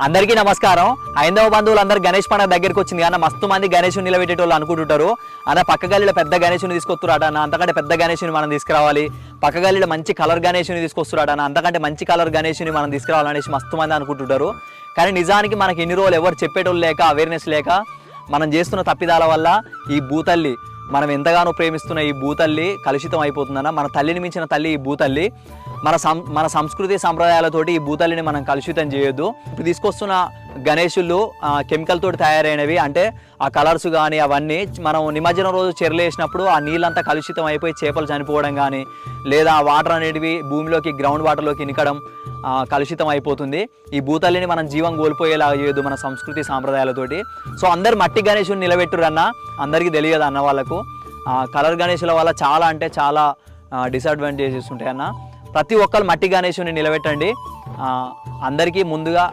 అందరికీ నమస్కారం. హైందవ బంధువులందరూ గణేష్ పండుగ దగ్గరికి వచ్చింది కానీ మస్తు మంది గణేషుని నిలబెట్టేటోళ్ళు అనుకుంటుంటారు. అన్న పక్క గల్లీలో పెద్ద గణేషుని తీసుకొస్తురాట అన్న, అంతకంటే పెద్ద గణేషుని మనం తీసుకురావాలి. పక్క గల్లీలో మంచి కలర్ గణేషుని తీసుకొస్తురాట అన్న, అంతకంటే మంచి కలర్ గణేషుని మనం తీసుకురావాలనేసి మస్తు మంది అనుకుంటుంటారు. కానీ నిజానికి మనకి ఇన్ని రోజులు ఎవరు చెప్పేటోళ్ళు లేక, అవేర్నెస్ లేక మనం చేస్తున్న తప్పిదాల వల్ల ఈ భూతల్లి, మనం ఎంతగానో ప్రేమిస్తున్న ఈ భూతల్లి కలుషితం అయిపోతుందన్న. మన తల్లిని మించిన తల్లి ఈ భూతల్లి. మన సంస్కృతి సంప్రదాయాలతోటి ఈ భూతల్లిని మనం కలుషితం చేయొద్దు. ఇప్పుడు తీసుకొస్తున్న గణేషులు కెమికల్ తోటి తయారైనవి, అంటే ఆ కలర్స్ కానీ అవన్నీ మనం నిమజ్జనం రోజు చెరలు వేసినప్పుడు ఆ నీళ్ళంతా కలుషితం అయిపోయి చేపలు చనిపోవడం కానీ, లేదా ఆ వాటర్ అనేటివి భూమిలోకి, గ్రౌండ్ వాటర్లోకి ఇనకడం కలుషితం అయిపోతుంది. ఈ భూతల్లిని మనం జీవం కోల్పోయేలా చేయొద్దు మన సంస్కృతి సాంప్రదాయాలతోటి. సో అందరు మట్టి గణేషుని నిలబెట్టురు అన్న, అందరికీ తెలియదు అన్న వాళ్ళకు. కలర్ గణేషుల వల్ల చాలా అంటే చాలా డిసడ్వాంటేజెస్ ఉంటాయి అన్న. ప్రతి ఒక్కరు మట్టి గణేషుని నిలబెట్టండి. అందరికీ ముందుగా